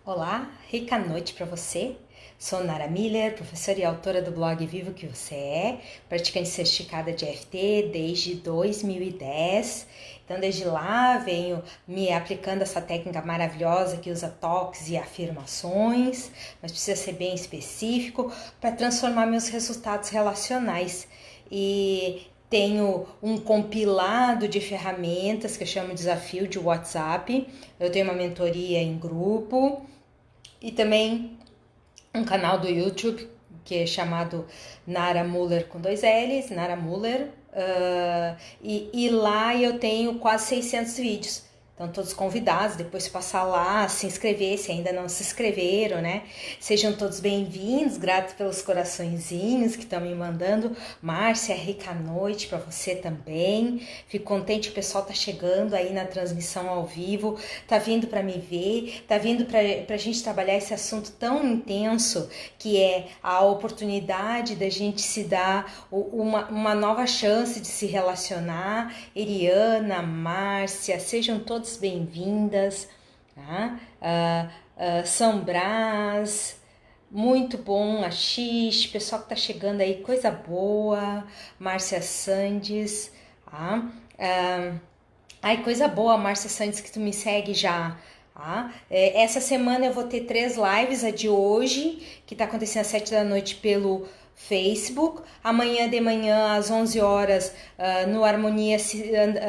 Olá, rica noite para você. Sou Nara Miller, professora e autora do blog Vivo Que Você É, praticante certificada de EFT desde 2010. Então, desde lá, venho me aplicando essa técnica maravilhosa que usa toques e afirmações, mas precisa ser bem específico para transformar meus resultados relacionais. E tenho um compilado de ferramentas que eu chamo de desafio de WhatsApp. Eu tenho uma mentoria em grupo e também um canal do YouTube que é chamado Nara Muller com dois L's, Nara Muller, e lá eu tenho quase 600 vídeos. Então, todos convidados, depois passar lá, se inscrever, se ainda não se inscreveram, né? Sejam todos bem-vindos, grato pelos coraçõezinhos que estão me mandando. Márcia, rica noite para você também. Fico contente que o pessoal tá chegando aí na transmissão ao vivo, tá vindo para me ver, tá vindo para a gente trabalhar esse assunto tão intenso que é a oportunidade da gente se dar uma nova chance de se relacionar. Eriana, Márcia, sejam todos bem-vindas, tá? São Brás, muito bom, a X, pessoal que tá chegando aí, coisa boa, Márcia Sandes, tá? Ai, coisa boa, Márcia Santos, que tu me segue já. Tá? Essa semana eu vou ter 3 lives, a de hoje, que está acontecendo às 7 da noite pelo Facebook. Amanhã de manhã, às 11 horas, no Harmonia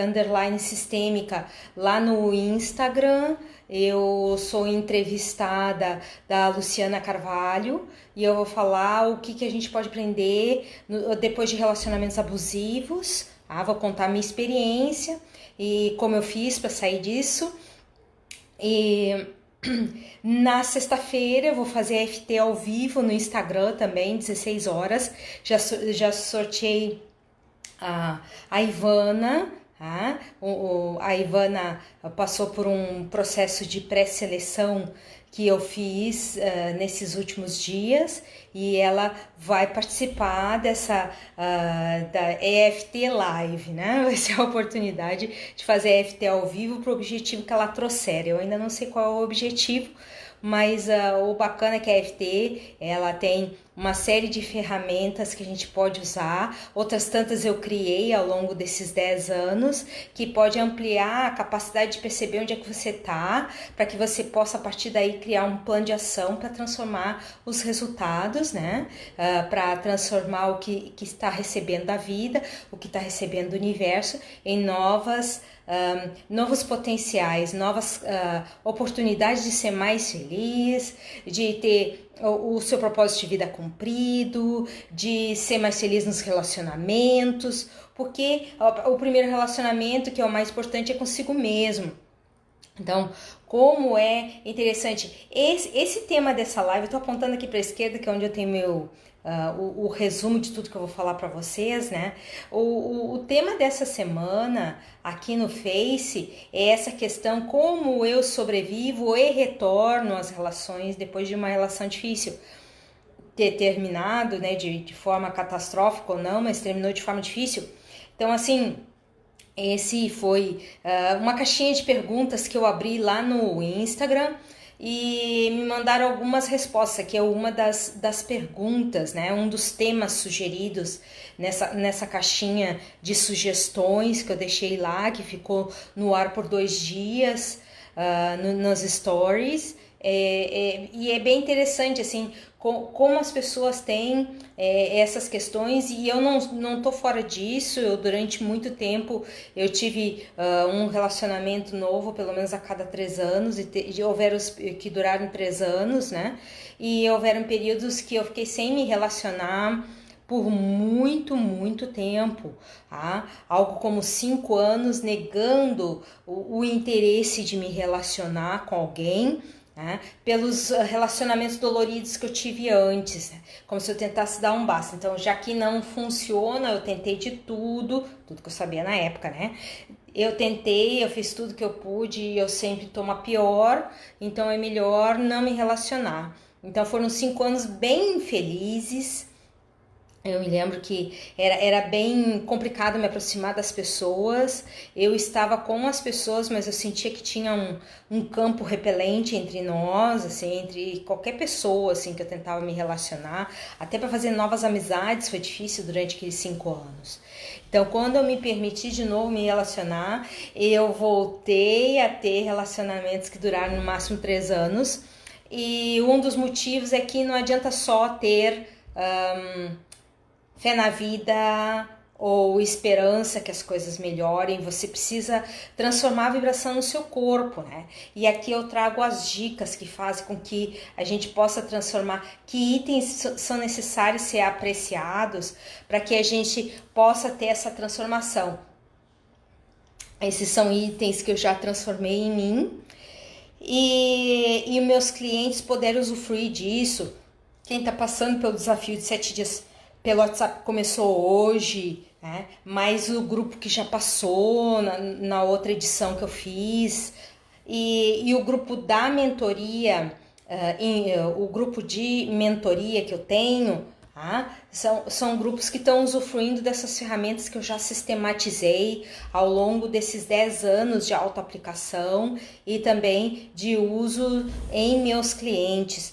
Underline Sistêmica, lá no Instagram. Eu sou entrevistada da Luciana Carvalho e eu vou falar o que a gente pode aprender depois de relacionamentos abusivos. Vou contar a minha experiência e como eu fiz para sair disso. E na sexta-feira eu vou fazer FT ao vivo no Instagram também, 16 horas. Já sorteei a Ivana. A Ivana passou por um processo de pré-seleção que eu fiz nesses últimos dias e ela vai participar da EFT Live, né? Vai ser a oportunidade de fazer EFT ao vivo para o objetivo que ela trouxer. Eu ainda não sei qual é o objetivo, mas o bacana é que a EFT ela tem uma série de ferramentas que a gente pode usar, outras tantas eu criei ao longo desses 10 anos, que pode ampliar a capacidade de perceber onde é que você está, para que você possa a partir daí criar um plano de ação para transformar os resultados, né? Para transformar o que está recebendo da vida, o que está recebendo do universo em novos potenciais, novas oportunidades de ser mais feliz, de ter o seu propósito de vida cumprido, de ser mais feliz nos relacionamentos, porque o primeiro relacionamento, que é o mais importante, é consigo mesmo. Então, como é interessante, esse tema dessa live, eu tô apontando aqui para a esquerda, que é onde eu tenho o resumo de tudo que eu vou falar para vocês, né? O tema dessa semana aqui no Face é essa questão como eu sobrevivo e retorno às relações depois de uma relação difícil. Ter terminado, né, de forma catastrófica ou não, mas terminou de forma difícil. Então, assim, esse foi uma caixinha de perguntas que eu abri lá no Instagram e me mandaram algumas respostas, que é uma das perguntas, né? Um dos temas sugeridos nessa caixinha de sugestões que eu deixei lá, que ficou no ar por 2 dias nas stories. E é bem interessante, assim, como as pessoas têm essas questões, e eu não tô fora disso. Eu, durante muito tempo, eu tive um relacionamento novo, pelo menos a cada 3 anos, e houveram os que duraram 3 anos, né? E houveram períodos que eu fiquei sem me relacionar por muito tempo, tá? Algo como 5 anos negando o interesse de me relacionar com alguém, né? Pelos relacionamentos doloridos que eu tive antes, né? Como se eu tentasse dar um basta. Então, já que não funciona, eu tentei de tudo que eu sabia na época, né? Eu tentei, eu fiz tudo que eu pude e eu sempre tomo a pior, então é melhor não me relacionar. Então foram 5 anos bem felizes, Eu me lembro que era bem complicado me aproximar das pessoas. Eu estava com as pessoas, mas eu sentia que tinha um campo repelente entre nós, assim, entre qualquer pessoa, assim, que eu tentava me relacionar. Até para fazer novas amizades foi difícil durante aqueles 5 anos. Então, quando eu me permiti de novo me relacionar, eu voltei a ter relacionamentos que duraram no máximo 3 anos. E um dos motivos é que não adianta só ter fé na vida ou esperança que as coisas melhorem, você precisa transformar a vibração no seu corpo, né? E aqui eu trago as dicas que fazem com que a gente possa transformar, que itens são necessários ser apreciados para que a gente possa ter essa transformação. Esses são itens que eu já transformei em mim e meus clientes puderam usufruir disso. Quem está passando pelo desafio de 7 dias pelo WhatsApp começou hoje, né? Mais o grupo que já passou na outra edição que eu fiz. E o grupo da mentoria, o grupo de mentoria que eu tenho, são grupos que estão usufruindo dessas ferramentas que eu já sistematizei ao longo desses 10 anos de autoaplicação e também de uso em meus clientes.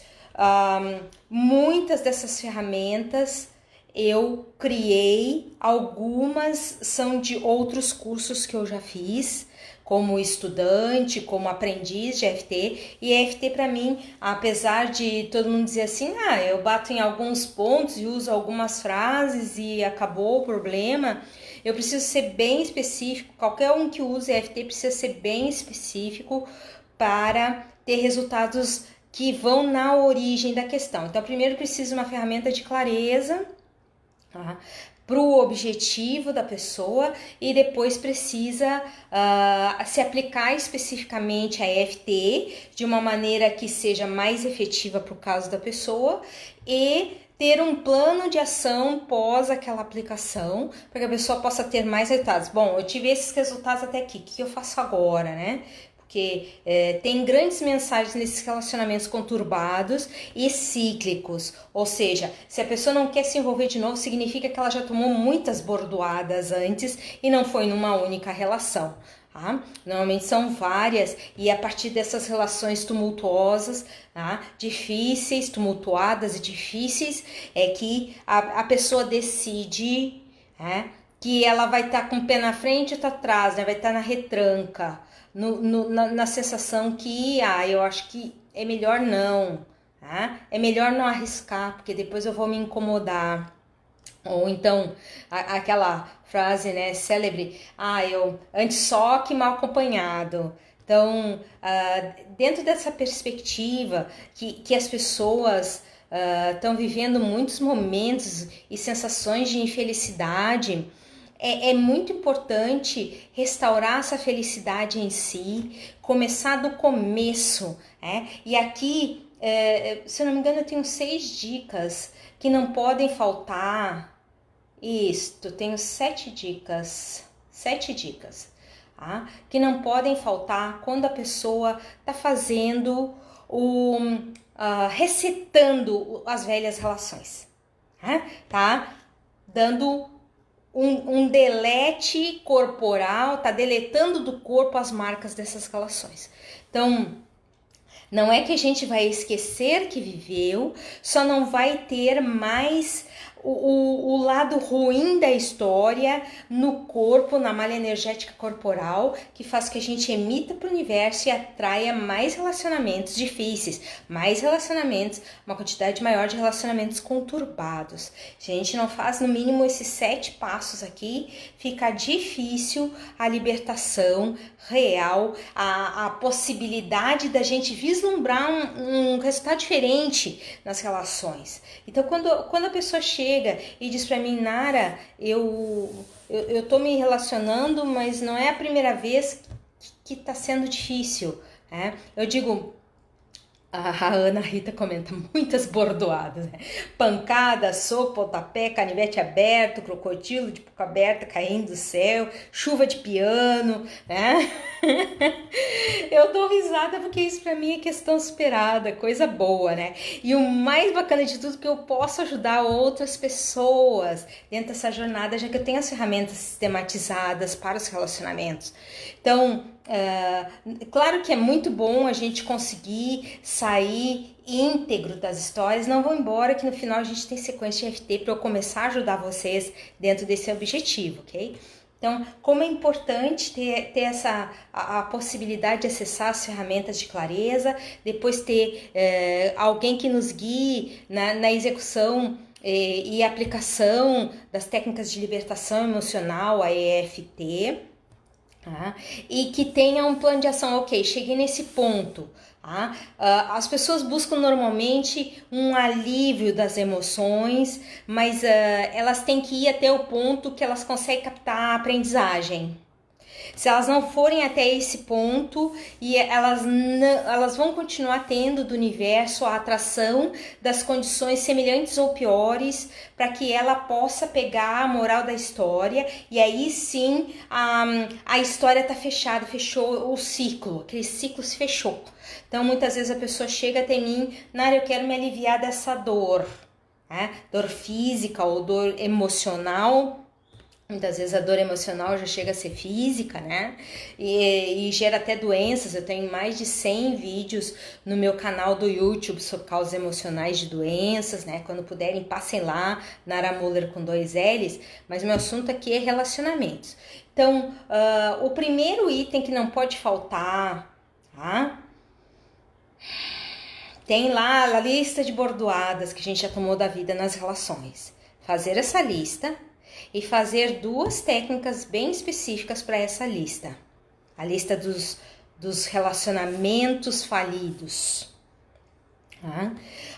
Muitas dessas ferramentas eu criei, algumas são de outros cursos que eu já fiz, como estudante, como aprendiz de EFT. E EFT para mim, apesar de todo mundo dizer assim, eu bato em alguns pontos e uso algumas frases e acabou o problema, eu preciso ser bem específico. Qualquer um que use EFT precisa ser bem específico para ter resultados que vão na origem da questão. Então, primeiro precisa de uma ferramenta de clareza, para o objetivo da pessoa, e depois precisa se aplicar especificamente a EFT de uma maneira que seja mais efetiva para o caso da pessoa e ter um plano de ação pós aquela aplicação para que a pessoa possa ter mais resultados. Bom, eu tive esses resultados até aqui, o que eu faço agora, né? Porque tem grandes mensagens nesses relacionamentos conturbados e cíclicos, ou seja, se a pessoa não quer se envolver de novo, significa que ela já tomou muitas bordoadas antes e não foi numa única relação. Normalmente são várias, e a partir dessas relações tumultuosas, difíceis, tumultuadas e difíceis, é que a pessoa decide que ela vai estar com o pé na frente e tá atrás, né? Vai estar na retranca. Na sensação que eu acho que é melhor não, é melhor não arriscar, porque depois eu vou me incomodar. Ou então aquela frase, né, célebre, eu antes só que mal acompanhado. Então, dentro dessa perspectiva que as pessoas estão vivendo muitos momentos e sensações de infelicidade, é muito importante restaurar essa felicidade em si, começar do começo, E aqui, se eu não me engano, eu tenho 6 dicas que não podem faltar. Tenho 7 dicas, que não podem faltar quando a pessoa está fazendo resetando as velhas relações, tá? Dando um delete corporal, tá deletando do corpo as marcas dessas relações. Então, não é que a gente vai esquecer que viveu, só não vai ter mais o lado ruim da história no corpo, na malha energética corporal, que faz que a gente emita para o universo e atraia mais relacionamentos difíceis, mais relacionamentos, uma quantidade maior de relacionamentos conturbados. Se a gente não faz no mínimo esses 7 passos aqui, fica difícil a libertação real, a possibilidade da gente vislumbrar um resultado diferente nas relações. Então, quando a pessoa chega e diz para mim, Nara, eu tô me relacionando, mas não é a primeira vez que tá sendo difícil, Eu digo, A Ana Rita comenta muitas bordoadas, né? Pancada, soco, pontapé, canivete aberto, crocodilo de boca aberta caindo do céu, chuva de piano, né? Eu dou risada porque isso pra mim é questão superada, coisa boa, né? E o mais bacana de tudo é que eu posso ajudar outras pessoas dentro dessa jornada, já que eu tenho as ferramentas sistematizadas para os relacionamentos. Então, claro que é muito bom a gente conseguir sair íntegro das histórias, não vão embora que no final a gente tem sequência de FT para eu começar a ajudar vocês dentro desse objetivo, ok? Então, como é importante ter a possibilidade de acessar as ferramentas de clareza, depois ter alguém que nos guie na execução e aplicação das técnicas de libertação emocional, a EFT, tá? E que tenha um plano de ação, ok, cheguei nesse ponto. Tá? As pessoas buscam normalmente um alívio das emoções, mas elas têm que ir até o ponto que elas conseguem captar a aprendizagem. Se elas não forem até esse ponto, e elas vão continuar tendo do universo a atração das condições semelhantes ou piores para que ela possa pegar a moral da história e aí sim a história está fechada, fechou o ciclo, aquele ciclo se fechou. Então muitas vezes a pessoa chega até mim, Nara, eu quero me aliviar dessa dor, né? Dor física ou dor emocional. Muitas vezes a dor emocional já chega a ser física, né? E gera até doenças. Eu tenho mais de 100 vídeos no meu canal do YouTube sobre causas emocionais de doenças, né? Quando puderem, passem lá, Nara Muller com 2 L's. Mas meu assunto aqui é relacionamentos. Então, o primeiro item que não pode faltar, tá? Tem lá a lista de bordoadas que a gente já tomou da vida nas relações. Fazer essa lista e fazer 2 técnicas bem específicas para essa lista. A lista dos relacionamentos falidos. Tá?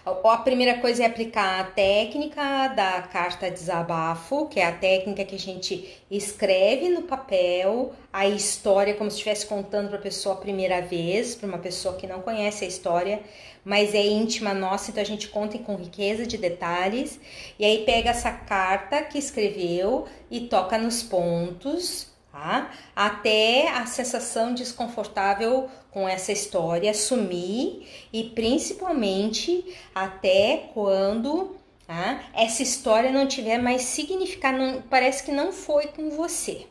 A primeira coisa é aplicar a técnica da carta desabafo, que é a técnica que a gente escreve no papel a história como se estivesse contando para a pessoa a primeira vez, para uma pessoa que não conhece a história, mas é íntima nossa, então a gente conta com riqueza de detalhes. E aí pega essa carta que escreveu e toca nos pontos, tá? Até a sensação desconfortável com essa história sumir e principalmente até quando essa história não tiver mais significado, parece que não foi com você.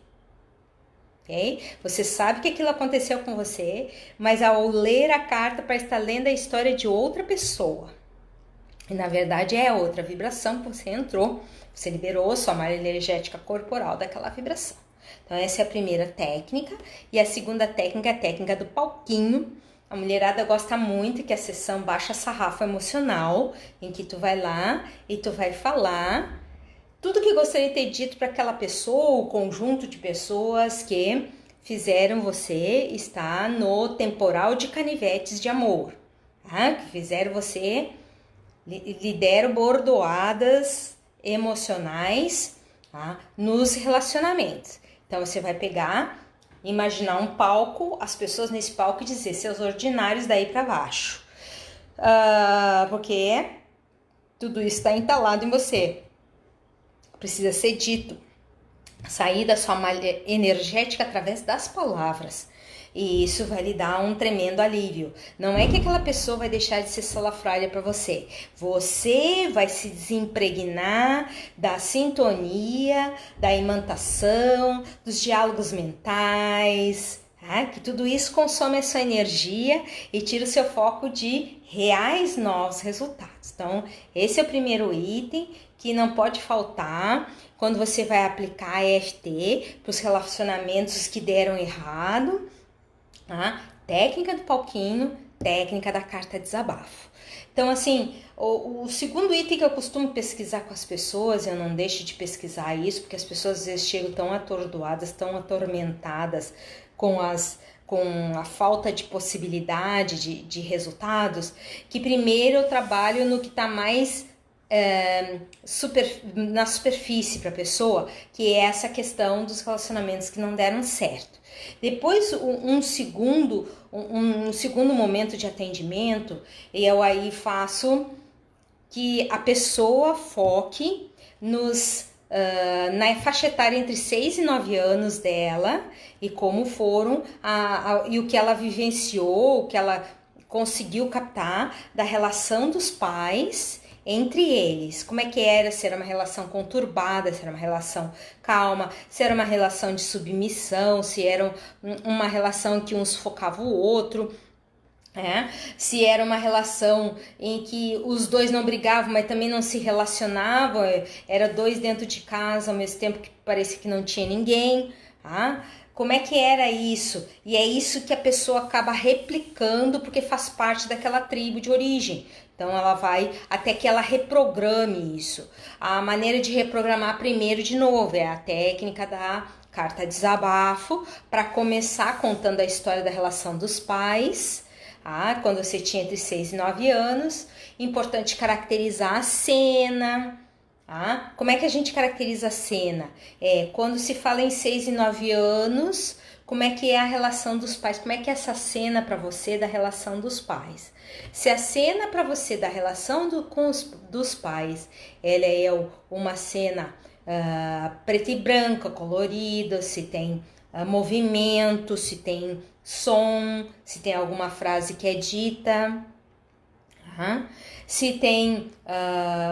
Okay? Você sabe que aquilo aconteceu com você, mas ao ler a carta parece estar lendo a história de outra pessoa. E na verdade é outra vibração que você entrou, você liberou sua malha energética corporal daquela vibração. Então essa é a primeira técnica. E a segunda técnica é a técnica do palquinho. A mulherada gosta muito que a sessão baixa sarrafo emocional, em que tu vai lá e tu vai falar tudo que gostaria de ter dito para aquela pessoa, o conjunto de pessoas que fizeram você estar no temporal de canivetes de amor, tá? Que fizeram você, lhe deram bordoadas emocionais, tá? Nos relacionamentos. Então você vai pegar, imaginar um palco, as pessoas nesse palco e dizer seus ordinários daí para baixo, porque tudo isso está entalado em você. Precisa ser dito, sair da sua malha energética através das palavras. E isso vai lhe dar um tremendo alívio. Não é que aquela pessoa vai deixar de ser salafrária para você. Você vai se desimpregnar da sintonia, da imantação, dos diálogos mentais, tá? Que tudo isso consome a sua energia e tira o seu foco de reais novos resultados. Então, esse é o primeiro item que não pode faltar quando você vai aplicar a EFT para os relacionamentos que deram errado. Tá? Técnica do palquinho, técnica da carta desabafo. Então, assim, o segundo item que eu costumo pesquisar com as pessoas, eu não deixo de pesquisar isso, porque as pessoas às vezes chegam tão atordoadas, tão atormentadas com a falta de possibilidade de resultados, que primeiro eu trabalho no que está mais na superfície para a pessoa, que é essa questão dos relacionamentos que não deram certo. Depois, um segundo momento de atendimento, eu aí faço que a pessoa foque na faixa etária entre 6 e 9 anos dela e como foram e o que ela vivenciou, o que ela conseguiu captar da relação dos pais entre eles. Como é que era, se era uma relação conturbada, se era uma relação calma, se era uma relação de submissão, se era uma relação que um sufocava o outro. Se era uma relação em que os dois não brigavam, mas também não se relacionavam, era dois dentro de casa ao mesmo tempo que parecia que não tinha ninguém, Como é que era isso? E é isso que a pessoa acaba replicando porque faz parte daquela tribo de origem. Então ela vai até que ela reprograme isso. A maneira de reprogramar primeiro de novo é a técnica da carta desabafo, para começar contando a história da relação dos pais, quando você tinha entre 6 e 9 anos. Importante caracterizar a cena. Como é que a gente caracteriza a cena? Quando se fala em 6 e 9 anos, como é que é a relação dos pais? Como é que é essa cena para você da relação dos pais? Se a cena para você da relação dos pais, ela é uma cena preta e branca, colorida, se tem movimento, se tem som, se tem alguma frase que é dita, se tem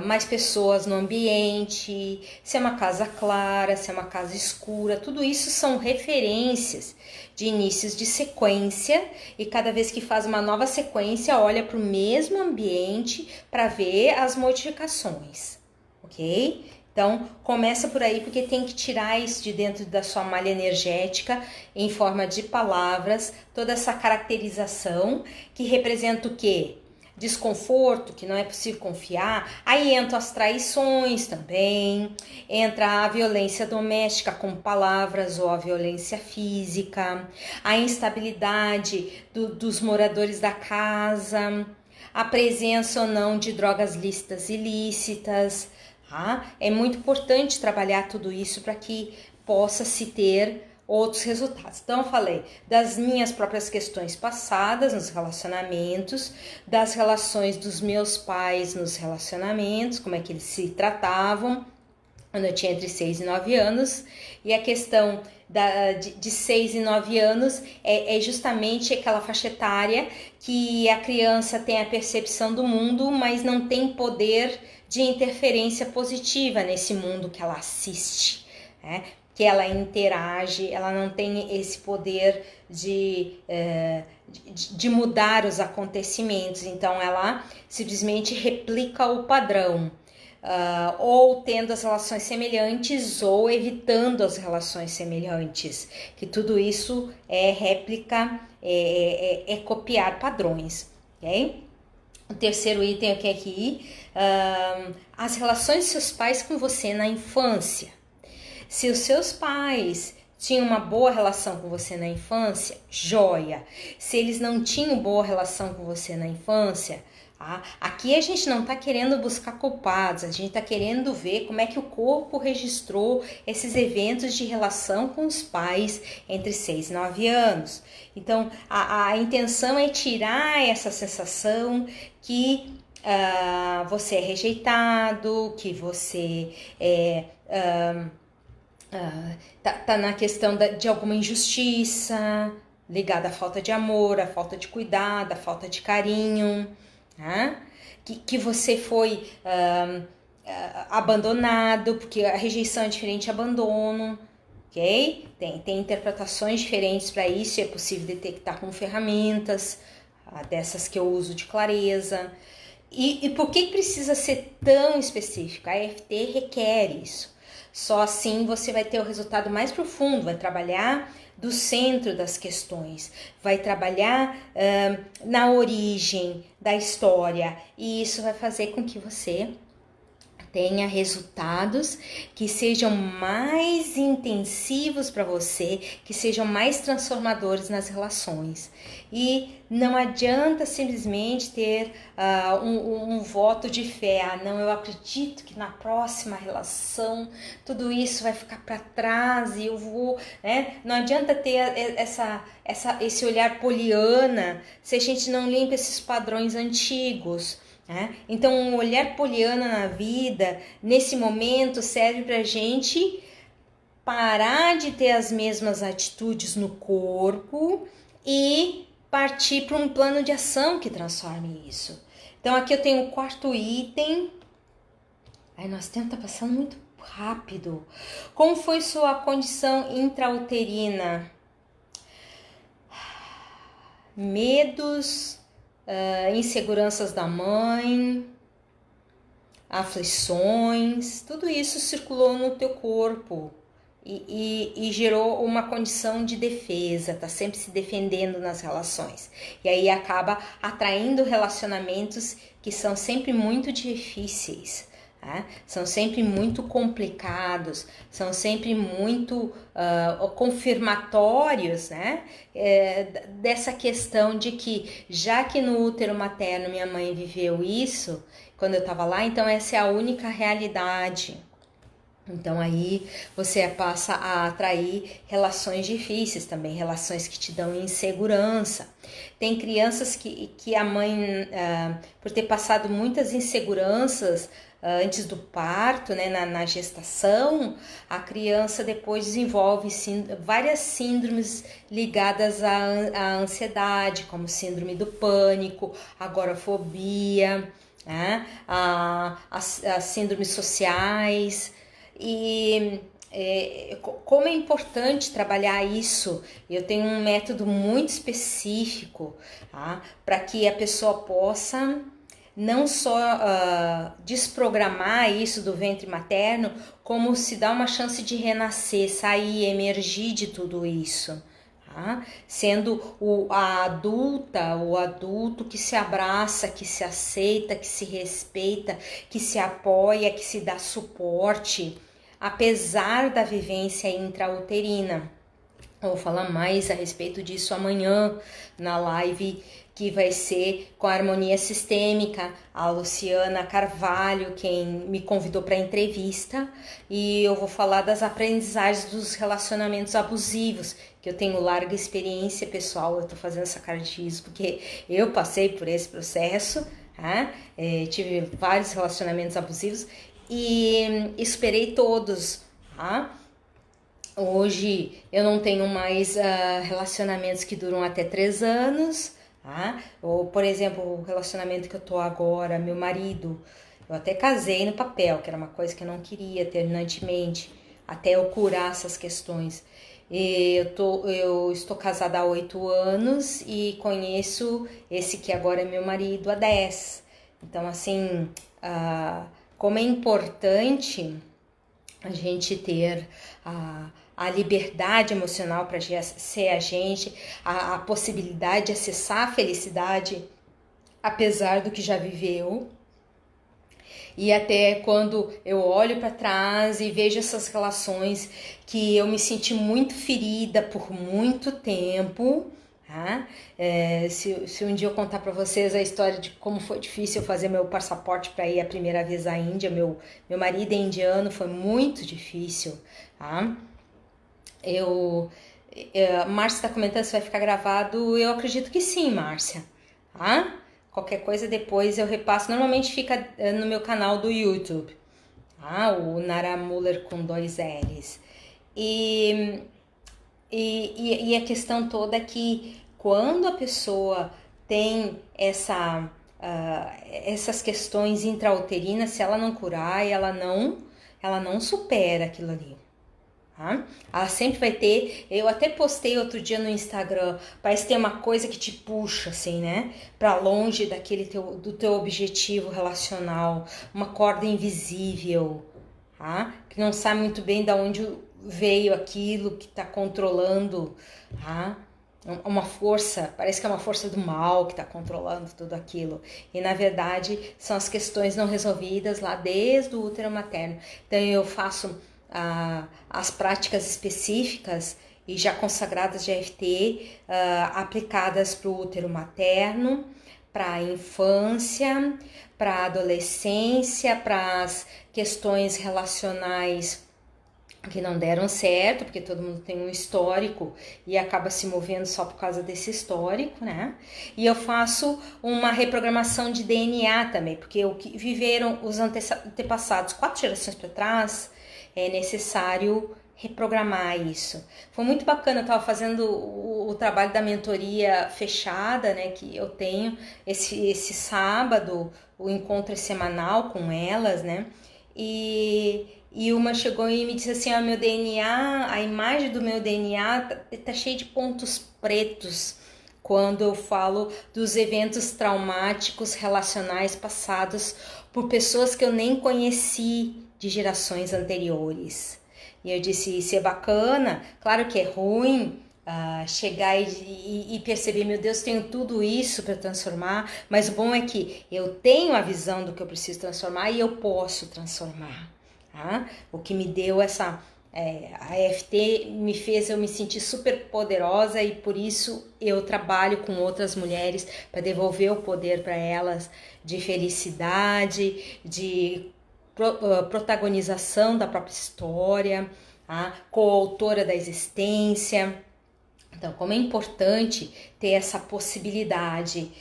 mais pessoas no ambiente, se é uma casa clara, se é uma casa escura, tudo isso são referências de inícios de sequência, e cada vez que faz uma nova sequência, olha para o mesmo ambiente para ver as modificações, ok? Então, começa por aí, porque tem que tirar isso de dentro da sua malha energética em forma de palavras, toda essa caracterização que representa o quê? Desconforto, que não é possível confiar. Aí entram as traições também, entra a violência doméstica com palavras ou a violência física, a instabilidade dos moradores da casa, a presença ou não de drogas lícitas e ilícitas. É muito importante trabalhar tudo isso para que possa se ter outros resultados. Então, eu falei das minhas próprias questões passadas nos relacionamentos, das relações dos meus pais nos relacionamentos, como é que eles se tratavam quando eu tinha entre 6 e 9 anos, e a questão de 6 e 9 anos é justamente aquela faixa etária que a criança tem a percepção do mundo, mas não tem poder de interferência positiva nesse mundo que ela assiste, que ela interage, ela não tem esse poder de mudar os acontecimentos, então ela simplesmente replica o padrão, ou tendo as relações semelhantes ou evitando as relações semelhantes, que tudo isso é réplica, é copiar padrões, ok? O terceiro item aqui é aqui, as relações dos seus pais com você na infância. Se os seus pais tinham uma boa relação com você na infância, joia. Se eles não tinham boa relação com você na infância, aqui a gente não está querendo buscar culpados, a gente está querendo ver como é que o corpo registrou esses eventos de relação com os pais entre 6 e 9 anos. Então, a intenção é tirar essa sensação que você é rejeitado, que você tá na questão de alguma injustiça ligada à falta de amor, à falta de cuidado, à falta de carinho, que você foi abandonado, porque a rejeição é diferente de abandono, ok? Tem interpretações diferentes para isso, e é possível detectar com ferramentas dessas que eu uso de clareza. E por que precisa ser tão específico? A EFT requer isso. Só assim você vai ter o resultado mais profundo, vai trabalhar do centro das questões, vai trabalhar na origem da história, e isso vai fazer com que você tenha resultados que sejam mais intensivos para você, que sejam mais transformadores nas relações. E não adianta simplesmente ter um voto de fé. Não, eu acredito que na próxima relação tudo isso vai ficar para trás e eu vou, né? Não adianta ter esse olhar poliana se a gente não limpa esses padrões antigos. Então, um olhar poliana na vida, nesse momento, serve para a gente parar de ter as mesmas atitudes no corpo e partir para um plano de ação que transforme isso. Então, aqui eu tenho o quarto item. Nosso tempo está passando muito rápido. Como foi sua condição intrauterina? Medos, inseguranças da mãe, aflições, tudo isso circulou no teu corpo e gerou uma condição de defesa, tá sempre se defendendo nas relações. E aí acaba atraindo relacionamentos que são sempre muito difíceis. São sempre muito complicados, são sempre muito confirmatórios, né? Dessa questão de que, já que no útero materno minha mãe viveu isso, quando eu estava lá, então essa é a única realidade. Então aí você passa a atrair relações difíceis também, relações que te dão insegurança. Tem crianças que a mãe, por ter passado muitas inseguranças antes do parto, né, na gestação, a criança depois desenvolve várias síndromes ligadas à ansiedade, como síndrome do pânico, agorafobia, as síndromes sociais. E como é importante trabalhar isso, eu tenho um método muito específico, para que a pessoa possa não só desprogramar isso do ventre materno, como se dar uma chance de renascer, sair, emergir de tudo isso. Sendo a adulta, o adulto que se abraça, que se aceita, que se respeita, que se apoia, que se dá suporte, apesar da vivência intrauterina. Eu vou falar mais a respeito disso amanhã na live que vai ser com a harmonia sistêmica, a Luciana Carvalho, quem me convidou para a entrevista, e eu vou falar das aprendizagens dos relacionamentos abusivos, que eu tenho larga experiência pessoal. Eu tô fazendo essa cara disso porque eu passei por esse processo, tive vários relacionamentos abusivos e esperei todos, Hoje eu não tenho mais relacionamentos que duram até 3 anos, Ou, por exemplo, o relacionamento que eu tô agora, meu marido, eu até casei no papel, que era uma coisa que eu não queria terminantemente, até eu curar essas questões. Eu estou casada há 8 anos e conheço esse que agora é meu marido há 10. Então, assim, como é importante a gente ter a liberdade emocional para ser a gente, a possibilidade de acessar a felicidade, apesar do que já viveu. E até quando eu olho para trás e vejo essas relações que eu me senti muito ferida por muito tempo, se um dia eu contar para vocês a história de como foi difícil fazer meu passaporte para ir a primeira vez à Índia, meu marido é indiano, foi muito difícil, Márcia está comentando se vai ficar gravado. Eu acredito que sim, Márcia, Qualquer coisa depois eu repasso. Normalmente fica no meu canal do YouTube, o Nara Muller com 2 L's. E a questão toda é que quando a pessoa tem essas questões intrauterinas, se ela não curar, ela não supera aquilo ali. Ela sempre vai ter. Eu até postei outro dia no Instagram, parece ter uma coisa que te puxa assim, né, para longe do teu objetivo relacional, uma corda invisível, que não sabe muito bem de onde veio aquilo que está controlando, uma força, parece que é uma força do mal que está controlando tudo aquilo. E na verdade são as questões não resolvidas lá desde o útero materno. Então eu faço as práticas específicas e já consagradas de EFT aplicadas para o útero materno, para a infância, para a adolescência, para as questões relacionais que não deram certo, porque todo mundo tem um histórico e acaba se movendo só por causa desse histórico, né? E eu faço uma reprogramação de DNA também, porque o que viveram os antepassados 4 gerações para trás, é necessário reprogramar isso. Foi muito bacana, eu estava fazendo o trabalho da mentoria fechada, né, que eu tenho esse sábado, o encontro é semanal com elas, né? E uma chegou e me disse assim, meu DNA, a imagem do meu DNA tá cheia de pontos pretos quando eu falo dos eventos traumáticos relacionais passados por pessoas que eu nem conheci de gerações anteriores. E eu disse, isso é bacana, claro que é ruim, chegar e perceber, meu Deus, tenho tudo isso para transformar, mas o bom é que eu tenho a visão do que eu preciso transformar e eu posso transformar. Tá? O que me deu a EFT me fez eu me sentir super poderosa e por isso eu trabalho com outras mulheres para devolver o poder para elas de felicidade, de protagonização da própria história, tá? Coautora da existência. Então, como é importante ter essa possibilidade.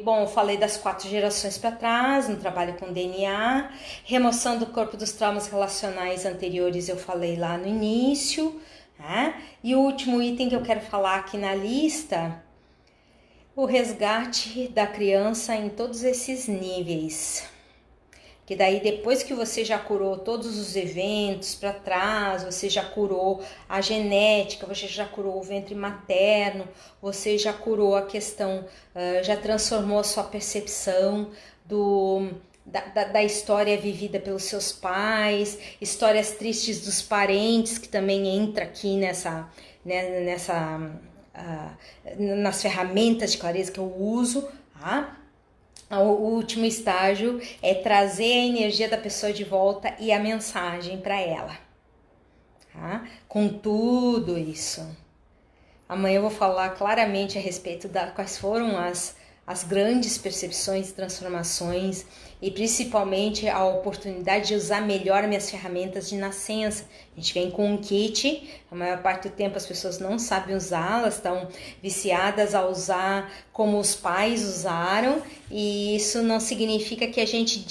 Bom, eu falei das 4 gerações para trás, no trabalho com DNA, remoção do corpo dos traumas relacionais anteriores, eu falei lá no início, né? E o último item que eu quero falar aqui na lista, o resgate da criança em todos esses níveis. Que daí depois que você já curou todos os eventos para trás, você já curou a genética, você já curou o ventre materno, você já curou a questão, já transformou a sua percepção da história vivida pelos seus pais, histórias tristes dos parentes, que também entra aqui nas ferramentas de clareza que eu uso, tá? O último estágio é trazer a energia da pessoa de volta e a mensagem para ela, tá? Com tudo isso. Amanhã eu vou falar claramente a respeito quais foram as grandes percepções e transformações e principalmente a oportunidade de usar melhor minhas ferramentas de nascença. A gente vem com um kit, a maior parte do tempo as pessoas não sabem usá-las, estão viciadas a usar como os pais usaram e isso não significa que a gente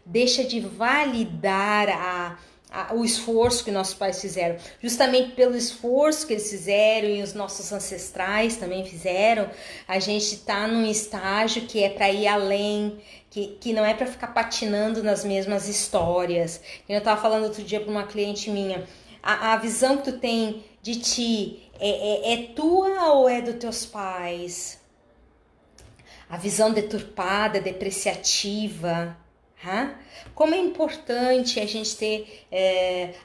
deixa de validar o esforço que nossos pais fizeram, justamente pelo esforço que eles fizeram e os nossos ancestrais também fizeram, a gente está num estágio que é para ir além, que não é para ficar patinando nas mesmas histórias. Eu estava falando outro dia para uma cliente minha, a visão que tu tem de ti é tua ou é dos teus pais? A visão deturpada, depreciativa. Como é importante a gente ter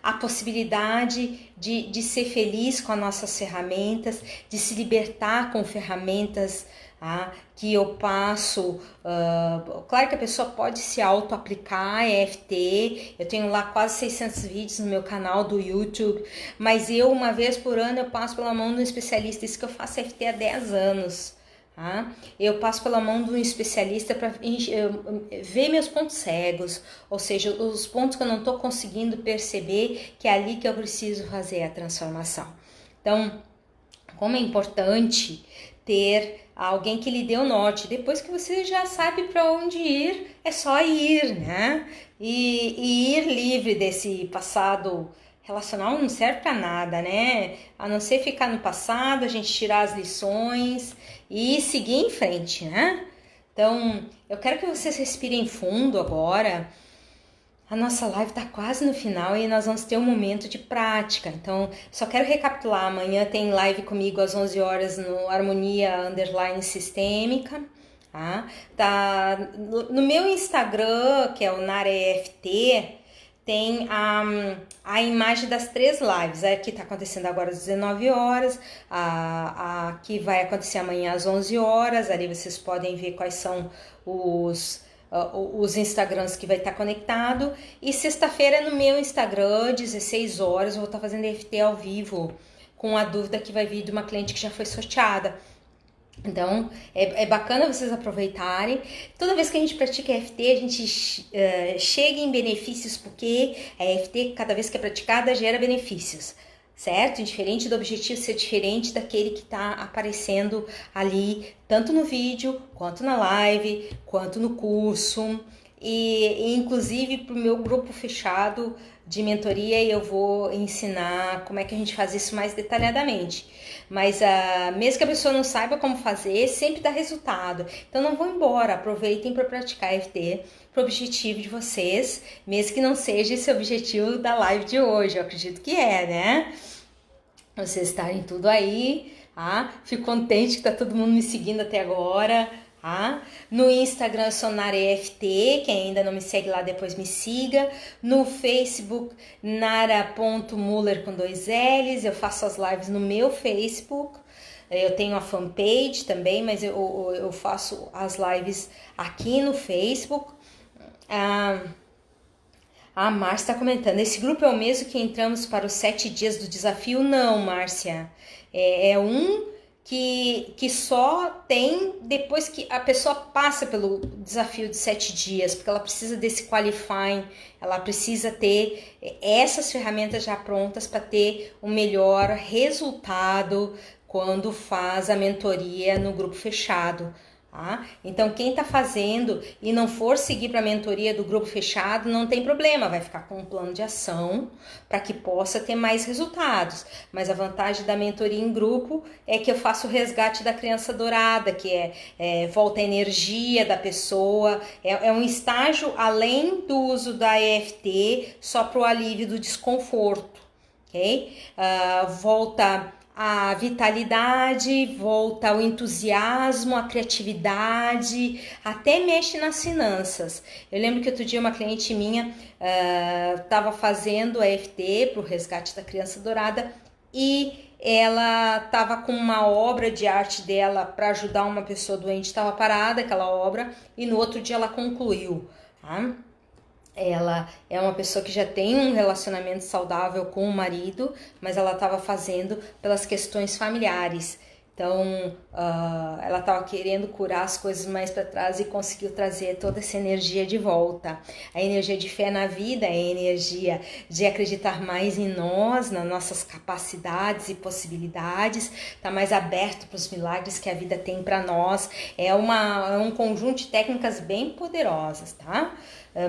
a possibilidade de ser feliz com as nossas ferramentas, de se libertar com ferramentas que eu passo. Claro que a pessoa pode se auto-aplicar EFT, eu tenho lá quase 600 vídeos no meu canal do YouTube, mas eu uma vez por ano eu passo pela mão de um especialista, isso que eu faço EFT há 10 anos. Eu passo pela mão de um especialista para ver meus pontos cegos, ou seja, os pontos que eu não estou conseguindo perceber, que é ali que eu preciso fazer a transformação. Então, como é importante ter alguém que lhe dê o norte, depois que você já sabe para onde ir, é só ir, né? E ir livre desse passado relacional não serve para nada, né? A não ser ficar no passado, a gente tirar as lições e seguir em frente, né? Então, eu quero que vocês respirem fundo agora. A nossa live tá quase no final e nós vamos ter um momento de prática. Então, só quero recapitular. Amanhã tem live comigo às 11 horas no Harmonia _ Sistêmica. Tá no meu Instagram, que é o NaraEFT, tem a imagem das 3 lives. A que está acontecendo agora às 19 horas, a que vai acontecer amanhã às 11 horas. Ali vocês podem ver quais são os Instagrams que vai estar conectado. E sexta-feira no meu Instagram, 16 horas, eu vou estar fazendo EFT ao vivo com a dúvida que vai vir de uma cliente que já foi sorteada. Então, é bacana vocês aproveitarem. Toda vez que a gente pratica EFT, a gente chega em benefícios, porque a EFT, cada vez que é praticada, gera benefícios, certo? Diferente do objetivo ser diferente daquele que está aparecendo ali, tanto no vídeo, quanto na live, quanto no curso. E inclusive para o meu grupo fechado de mentoria, eu vou ensinar como é que a gente faz isso mais detalhadamente. Mas mesmo que a pessoa não saiba como fazer, sempre dá resultado. Então não vão embora, aproveitem para praticar EFT para o objetivo de vocês, mesmo que não seja esse o objetivo da live de hoje. Eu acredito que é, né? Vocês estarem tudo aí, fico contente que tá todo mundo me seguindo até agora. No Instagram eu sou Nara EFT, quem ainda não me segue lá depois me siga. No Facebook, nara.muller com 2 L's, eu faço as lives no meu Facebook. Eu tenho a fanpage também, mas eu faço as lives aqui no Facebook. A Márcia está comentando, esse grupo é o mesmo que entramos para os 7 dias do desafio? Não, Márcia, é um que só tem depois que a pessoa passa pelo desafio de 7 dias, porque ela precisa desse qualifying, ela precisa ter essas ferramentas já prontas para ter o melhor resultado quando faz a mentoria no grupo fechado. Então quem está fazendo e não for seguir para a mentoria do grupo fechado, não tem problema, vai ficar com um plano de ação para que possa ter mais resultados. Mas a vantagem da mentoria em grupo é que eu faço o resgate da criança dourada, que volta a energia da pessoa, é um estágio além do uso da EFT, só para o alívio do desconforto, ok? Volta a vitalidade, volta o entusiasmo, a criatividade, até mexe nas finanças. Eu lembro que outro dia uma cliente minha estava fazendo a EFT para o resgate da criança dourada e ela estava com uma obra de arte dela para ajudar uma pessoa doente, estava parada aquela obra e no outro dia ela concluiu. Ela é uma pessoa que já tem um relacionamento saudável com o marido, mas ela estava fazendo pelas questões familiares. Então, ela estava querendo curar as coisas mais para trás e conseguiu trazer toda essa energia de volta. A energia de fé na vida, a energia de acreditar mais em nós, nas nossas capacidades e possibilidades, tá mais aberto para os milagres que a vida tem para nós. É um conjunto de técnicas bem poderosas, tá?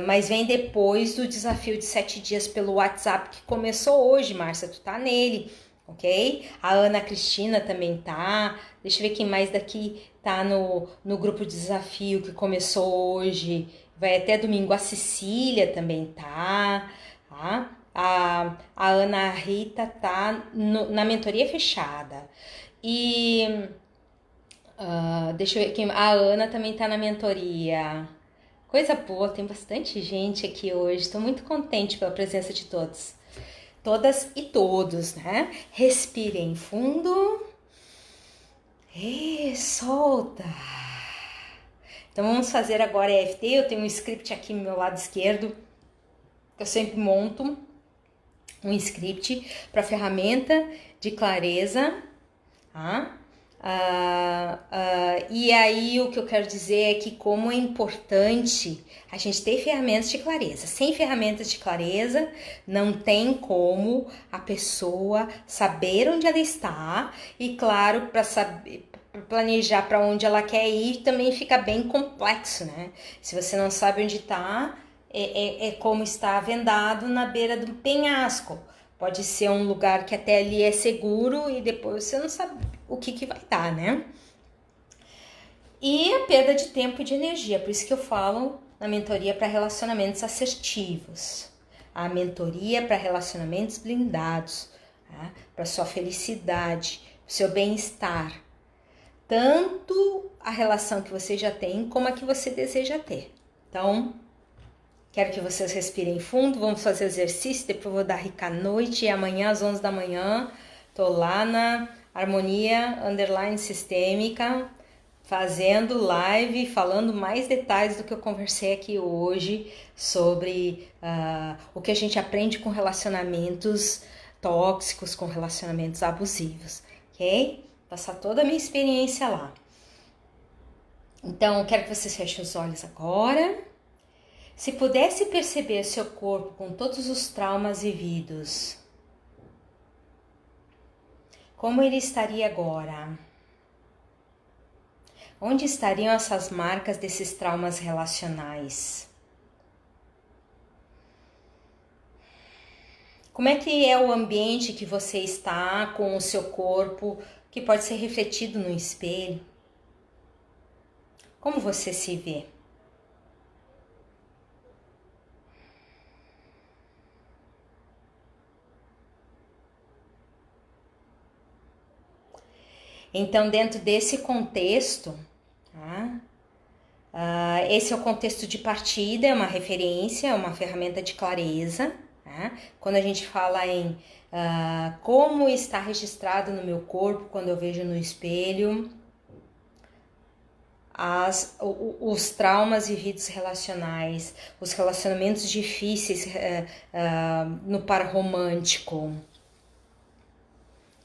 Mas vem depois do desafio de 7 dias pelo WhatsApp, que começou hoje, Márcia, tu tá nele, ok? A Ana Cristina também tá, deixa eu ver quem mais daqui tá no grupo de desafio que começou hoje, vai até domingo, a Cecília também tá? A Ana Rita tá na mentoria fechada, e deixa eu ver quem, a Ana também tá na mentoria. Coisa boa, tem bastante gente aqui hoje, estou muito contente pela presença de todos. Todas e todos, né? Respirem fundo e solta. Então vamos fazer agora EFT, eu tenho um script aqui no meu lado esquerdo, eu sempre monto um script para ferramenta de clareza, e aí o que eu quero dizer é que como é importante a gente ter ferramentas de clareza. Sem ferramentas de clareza não tem como a pessoa saber onde ela está e, claro, para saber planejar para onde ela quer ir também fica bem complexo, né? Se você não sabe onde está, é como estar vendado na beira do penhasco. Pode ser um lugar que até ali é seguro e depois você não sabe o que vai dar, né? E a perda de tempo e de energia, por isso que eu falo na mentoria para relacionamentos assertivos. A mentoria para relacionamentos blindados, para sua felicidade, seu bem-estar. Tanto a relação que você já tem, como a que você deseja ter. Então, Quero que vocês respirem fundo, vamos fazer exercício, depois eu vou dar rica à noite e amanhã às 11 da manhã tô lá na Harmonia Underline Sistêmica, fazendo live, falando mais detalhes do que eu conversei aqui hoje sobre o que a gente aprende com relacionamentos tóxicos, com relacionamentos abusivos, ok? Passar toda a minha experiência lá. Então, quero que vocês fechem os olhos agora. Se pudesse perceber seu corpo com todos os traumas vividos, como ele estaria agora? Onde estariam essas marcas desses traumas relacionais? Como é que é o ambiente que você está com o seu corpo, que pode ser refletido no espelho? Como você se vê? Então, dentro desse contexto, tá? Esse é o contexto de partida, é uma referência, é uma ferramenta de clareza. Tá? Quando a gente fala em como está registrado no meu corpo, quando eu vejo no espelho, os traumas vividos relacionais, os relacionamentos difíceis no par romântico.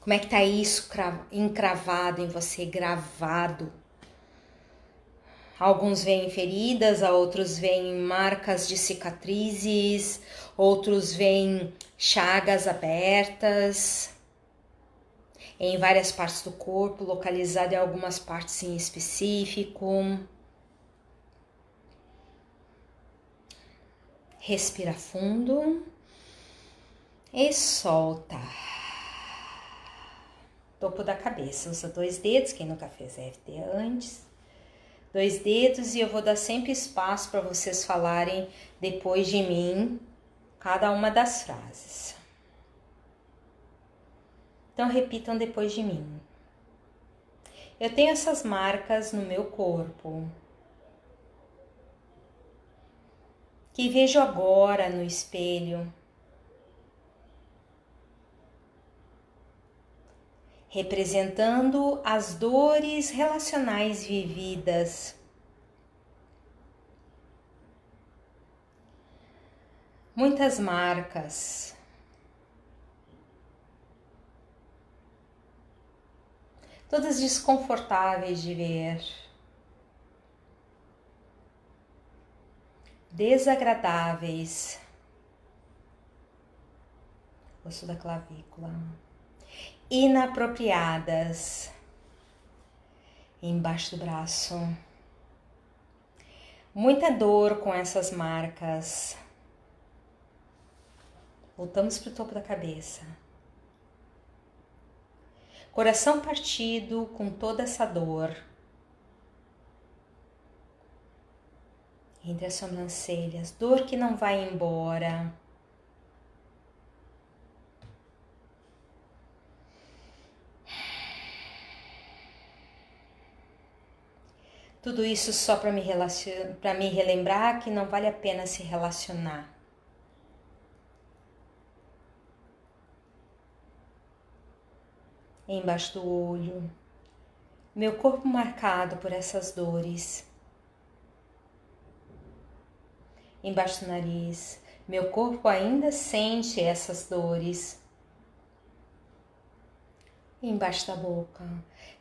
Como é que tá isso encravado em você, gravado? Alguns veem feridas, outros veem marcas de cicatrizes, outros veem chagas abertas em várias partes do corpo, localizado em algumas partes em específico. Respira fundo e solta. Topo da cabeça, usa 2 dedos, quem nunca fez EFT antes. 2 dedos, e eu vou dar sempre espaço para vocês falarem depois de mim cada uma das frases. Então repitam depois de mim. Eu tenho essas marcas no meu corpo que vejo agora no espelho, representando as dores relacionais vividas. Muitas marcas. Todas desconfortáveis de ver. Desagradáveis. Osso da clavícula. Inapropriadas. Embaixo do braço. Muita dor com essas marcas. Voltamos para o topo da cabeça. Coração partido com toda essa dor. Entre as sobrancelhas, dor que não vai embora. Tudo isso só para me relembrar que não vale a pena se relacionar. Embaixo do olho, meu corpo marcado por essas dores. Embaixo do nariz, meu corpo ainda sente essas dores. Embaixo da boca,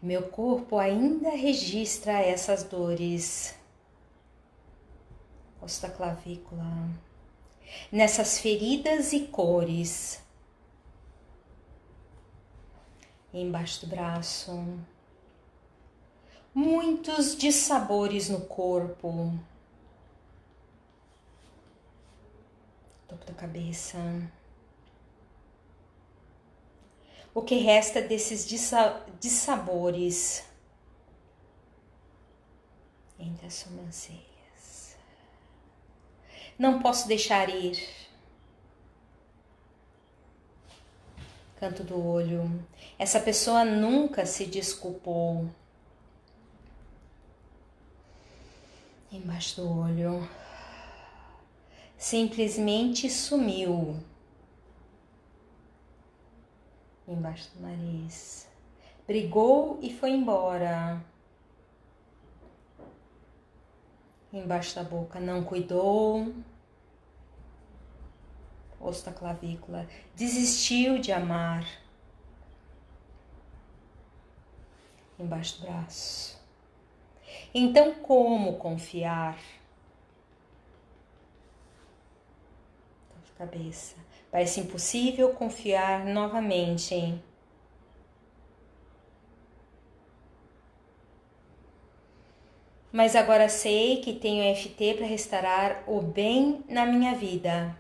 meu corpo ainda registra essas dores. Osso da clavícula, nessas feridas e cores. Embaixo do braço, muitos dissabores no corpo. Topo da cabeça. O que resta desses dissabores entre as sobrancelhas. Não posso deixar ir. Canto do olho. Essa pessoa nunca se desculpou. Embaixo do olho. simplesmente sumiu. Embaixo do nariz. Brigou e foi embora. Embaixo da boca. Não cuidou. Osso da clavícula. Desistiu de amar. Embaixo do braço. Então, como confiar? Cabeça. Parece impossível confiar novamente, hein? Mas agora sei que tenho EFT para restaurar o bem na minha vida.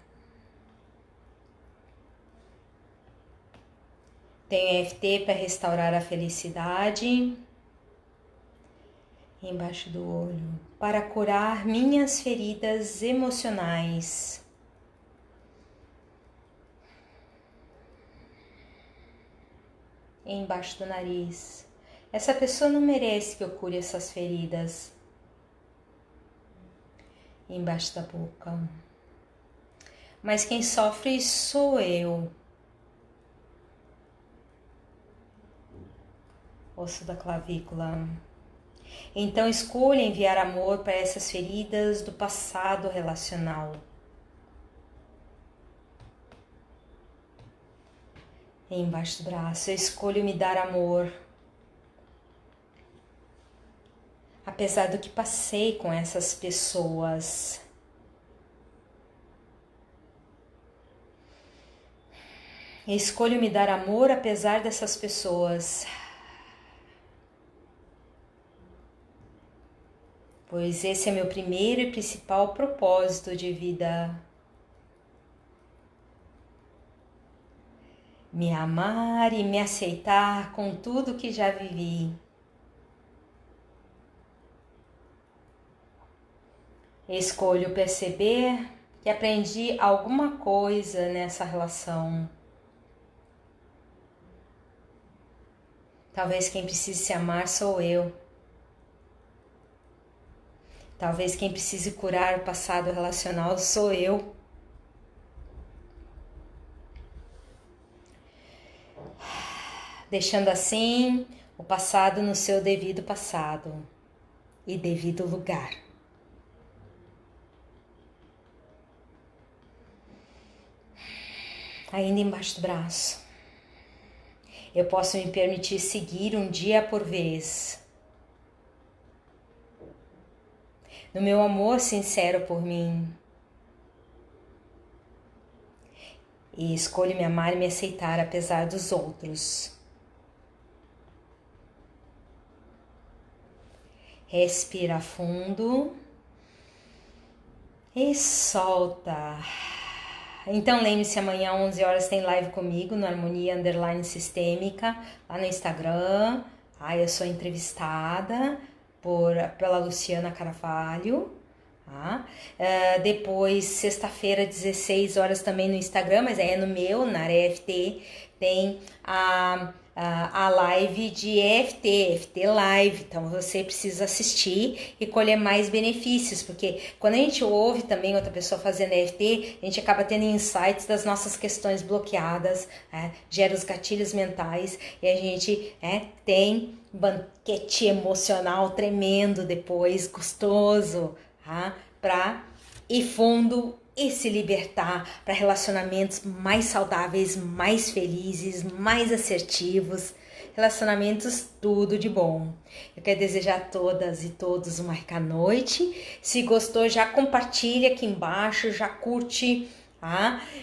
Tenho EFT para restaurar a felicidade. Embaixo do olho. Para curar minhas feridas emocionais. Embaixo do nariz. Essa pessoa não merece que eu cure essas feridas. Embaixo da boca. Mas quem sofre sou eu. Osso da clavícula. Então escolha enviar amor para essas feridas do passado relacional. Embaixo do braço, eu escolho me dar amor. Apesar do que passei com essas pessoas. Eu escolho me dar amor apesar dessas pessoas. Pois esse é meu primeiro e principal propósito de vida. Me amar e me aceitar com tudo que já vivi. Escolho perceber que aprendi alguma coisa nessa relação. Talvez quem precise se amar sou eu. Talvez quem precise curar o passado relacional sou eu. Deixando assim o passado no seu devido passado e devido lugar. Ainda embaixo do braço. Eu posso me permitir seguir um dia por vez. No meu amor sincero por mim. E escolho me amar e me aceitar apesar dos outros. Respira fundo e solta. Então lembre-se, amanhã 11 horas tem live comigo no Harmonia Underline Sistêmica, lá no Instagram. Eu sou entrevistada pela Luciana Carvalho. Depois, sexta-feira, 16 horas também no Instagram, mas é no meu, na EFT, tem a live de EFT Live. Então você precisa assistir e colher mais benefícios, porque quando a gente ouve também outra pessoa fazendo EFT, a gente acaba tendo insights das nossas questões bloqueadas, gera os gatilhos mentais e a gente tem um banquete emocional tremendo depois, gostoso, para ir fundo e se libertar para relacionamentos mais saudáveis, mais felizes, mais assertivos, relacionamentos tudo de bom. Eu quero desejar a todas e todos uma rica noite. Se gostou, já compartilha aqui embaixo, já curte,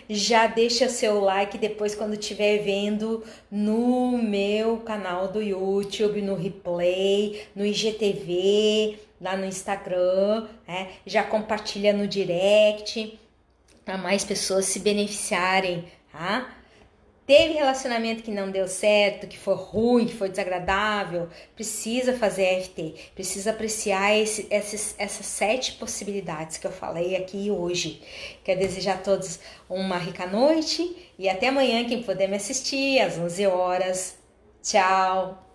já deixa seu like depois quando estiver vendo no meu canal do YouTube, no replay, no IGTV, lá no Instagram, já compartilha no direct, para mais pessoas se beneficiarem, Teve relacionamento que não deu certo, que foi ruim, que foi desagradável, precisa fazer EFT, precisa apreciar essas 7 possibilidades que eu falei aqui hoje. Quero desejar a todos uma rica noite e até amanhã, quem puder me assistir, às 11 horas. Tchau!